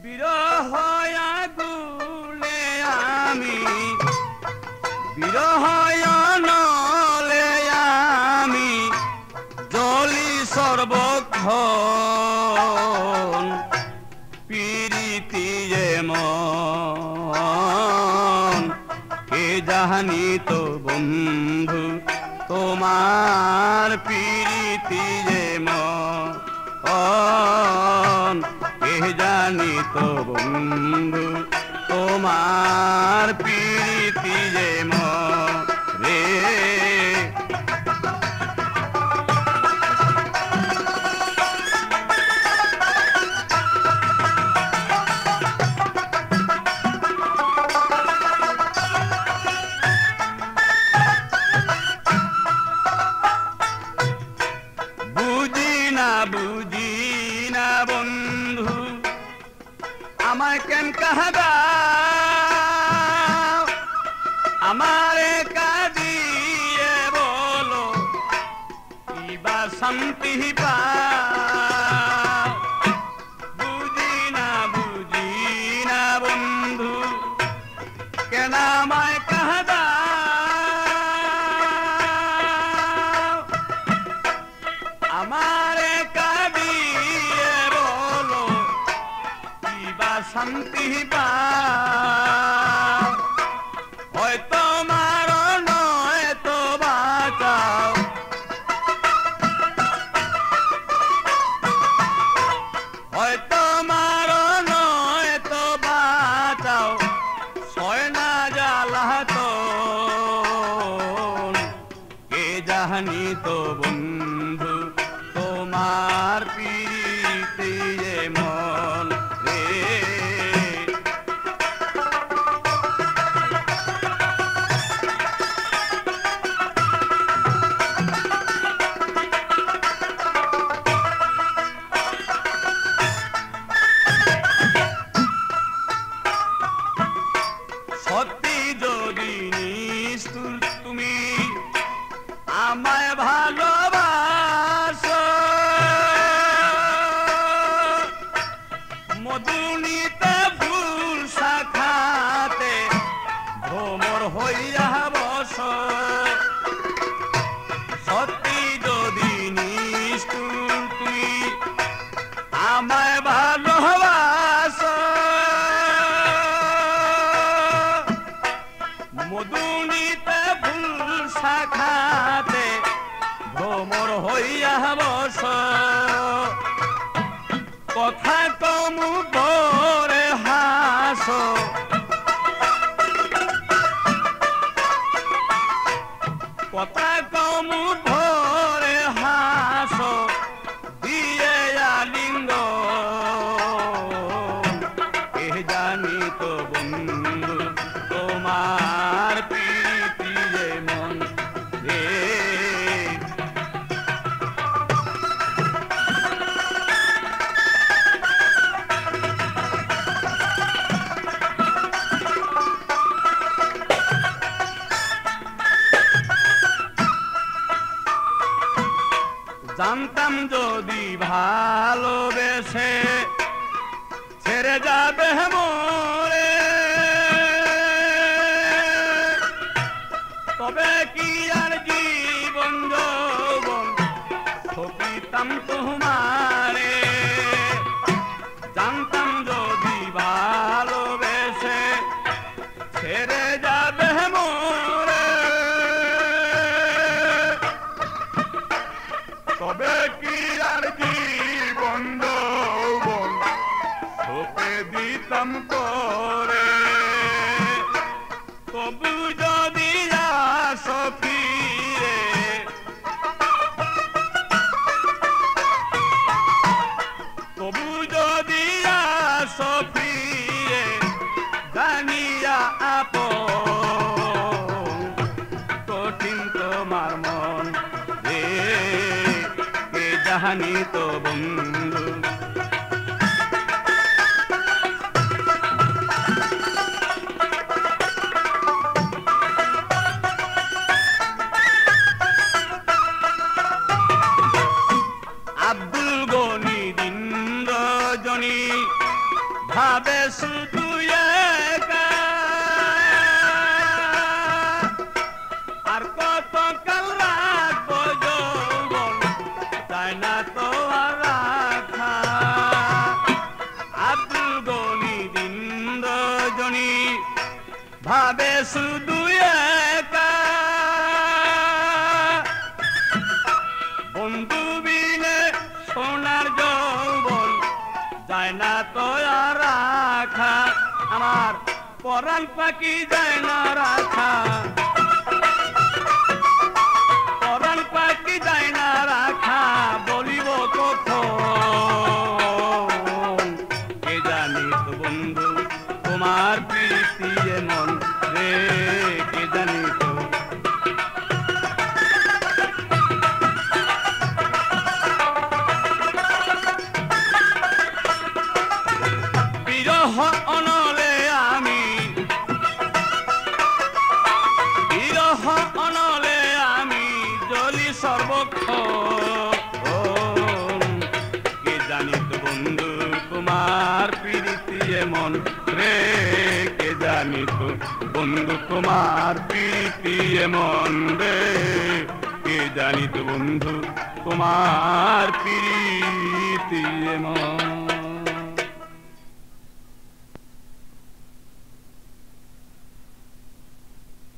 বিরহ আগুলে আমি বিরহ নলে আমি জলি সর্বক্ষণ পিরিতি যেমন কে জানি তো বন্ধু তোমার পিরিতি যেমন কে জানি তো বন্ধু তোমার পিরিতি যেমন রে বুঝি না বন্ধু আমায় কেন কাহবা আমারে কাঁদিয়ে বলো কিবা শান্তি পাও বুঝি না বন্ধু কেন আমায় কাহবা আমারে কাঁদিয়ে বলো কিবা শান্তি পাও হয়তো মারো নয়তো বাঁচাও হয়তো মারো নয়তো বাঁচাও সয় না জ্বালাতন কে জানি তো বন্ধু তোমার পিরিতি যেমন রে সত্যি যদি নিষ্ঠুর তুমি আমায় ভালোবাসো মধুনিতে ফুল শাখাতে ভ্রমর হইয়া বস সত্যি যদি নিষ্ঠুর তুমি আমায় ভালোবাসো মধুনিতে ফুল শাখাতে ভ্রমর হইয়া বস কথা কমু ভরে হাসো কথা কমু ভরে হাসো দিয়ে আলিঙ্গ কে জানি তো বন্ধু তোমার প্রীতি যেমন রে জানতাম যদি ভালোবেসে ছেড়ে যাবে মোরে তবে কি আর জীবন যৌবন সপিতাম তোমারে জানতাম যদি ভালোবেসে ছেড়ে যাবে মোরে তবে কি আর জীবন যৌবন সপে দিতাম করে তবু যদি আসো ফিরে তবু যদি আসো ফিরে জানিয়া আপন কঠিন তোমার মন রে কে জানি তো বন্ধু ভাবে শুধু একা আর কত কাল রাখবো যৌবন চাই না তো আর রাখা আব্দুল গনি দিন রজনী ভাবে শুধু একা বন্ধু বিনে সোনার যৌবন যায় না তো আর রাখা আমার পরাণ পাখি যায় না রাখা পরাণ পাখি যায় না রাখা বলিব কখন কে জানি তো বন্ধু তোমার প্রীতি এমন রে কে জানি তো বিরহ অনলে আমি বিরহ অনলে আমি জ্বলি সর্বক্ষণ কে জানি তো বন্ধু তোমার প্রীতি এমন রে কে জানি তো বন্ধু তোমার প্রীতি এমন রে কে জানি তো বন্ধু তোমার প্রীতি এমন